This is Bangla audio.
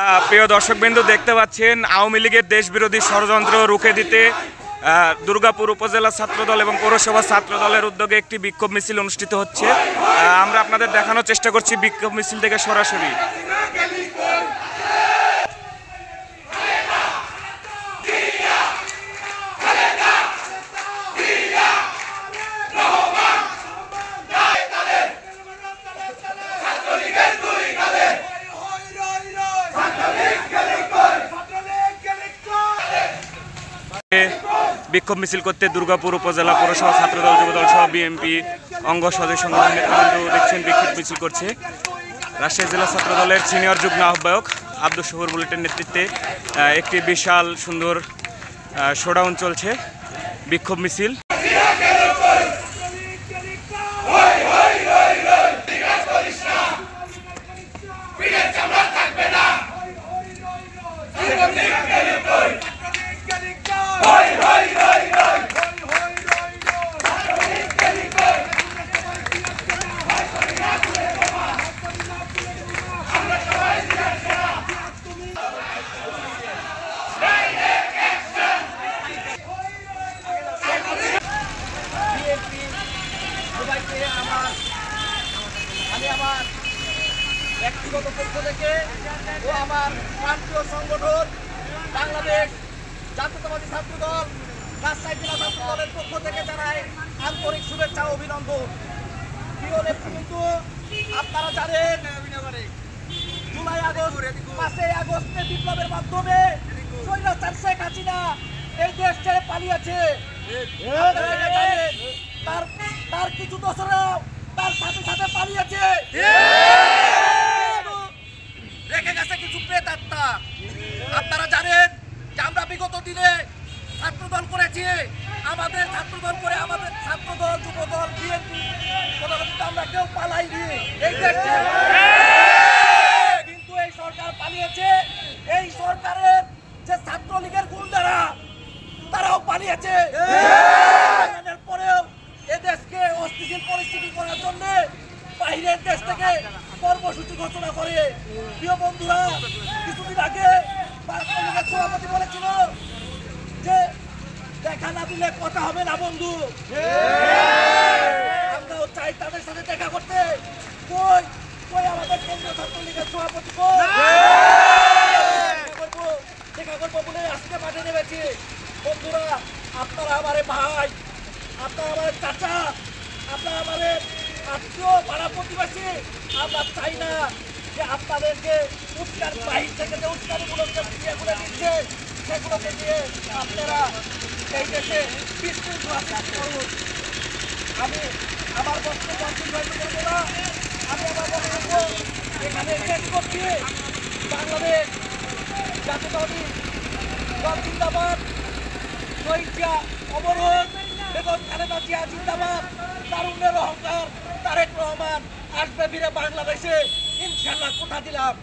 প্রিয় দর্শকবৃন্দ, দেখতে পাচ্ছেন আওয়ামী লীগের দেশবিরোধী ষড়যন্ত্র রুখে দিতে দুর্গাপুর উপজেলা ছাত্রদল এবং পৌরসভা ছাত্রদলের উদ্যোগে একটি বিক্ষোভ মিছিল অনুষ্ঠিত হচ্ছে। আমরা আপনাদের দেখানোর চেষ্টা করছি বিক্ষোভ মিছিল থেকে সরাসরি। বিক্ষোভ মিছিল করতে দুর্গাপুর উপজেলা পৌরসভা ছাত্রদল যুবদল সহ বিএনপি অঙ্গ সদস্য সংগঠন নেতৃবৃন্দ দেখছেন বিক্ষোভ মিছিল করছে। রাজশাহী জেলা ছাত্রদলের সিনিয়র যুগ্ম আহ্বায়ক আব্দুল শহর বুলেটের নেতৃত্বে একটি বিশাল সুন্দর শোডাউন চলছে, বিক্ষোভ মিছিল। আমি আমার ব্যক্তিগত পক্ষ থেকে ও আমার প্রান্তীয় সংগঠন বাংলাদেশ জাতীয়তাবাদী ছাত্রদল রাজশাহী জেলা ছাত্রদলের পক্ষ থেকে জানাই আন্তরিক শুভেচ্ছা ও অভিনন্দন। প্রিয় নেতৃবৃন্দ, আপনারা জানেন জুলাই আগস্ট 5 আগস্টে বিপ্লবের মাধ্যমে স্বৈরাচার শেখ হাসিনা এই দেশ ছেড়ে পালিয়েছে। তার কিছু দোসরাও তার সাথে সাথে পালিয়েছে, রেখে গেছে কিছু প্রেতাত্মা। আপনারা জানেন যে আমরা বিগত দিনে ছাত্রদল করেছি, আমাদের ছাত্রদল করে আমাদের ছাত্রদল যুবদল বিএনপি আমরা কেউ পালাইনি এই দেশ থেকে। কিন্তু এই সরকার পালিয়েছে। এই সরকারের যে ছাত্রলীগের গুন্ডারা তারাও পালিয়েছে। পরেও এদেশকে অস্থিতিশীল পরিস্থিতি করার জন্য বাইরের দেশ থেকে কর্মসূচি ঘোষণা করে। প্রিয় বন্ধুরা, কিছুদিন আগে সভাপতি বলেছিল যে দেখা না দিলে কথা হবে না বন্ধু। আমরাও চাই তাদের সাথে দেখা করতে। কই কই আমাদের কেন্দ্রীয় ছাত্রলীগের সভাপতি দেখা করবো বলে আজকে মাঠে নেমেছি। বন্ধুরা, আপনারা আমারে ভাই, আপনারা আমাদের চাচা, আপনারা আমাদের আত্মীয় পাড়া প্রতিবেশী। আমরা চাই না যে আপনাদেরকে উৎকার বাহির থেকে যে উৎকারগুলোকে ইয়েগুলো দিচ্ছে সেগুলোকে দিয়ে আপনারা এই দেশে বিশৃঙ্খলা সৃষ্টি করুন। আমি আমার বক্তব্য করবো না। আমি আমার বক্তব্য এখানে শেষ করছি। বাংলাদেশ জাতীয়তাবাদী দল জিন্দাবাদ, শহীদ জিয়া অমরণ এবং খালেদা জিয়া জিন্দাবাদ, তারুণ্যের অহংকার তারেক রহমান আসবে ফিরে বাংলাদেশে, ইনশাল্লাহ কথা দিলাম।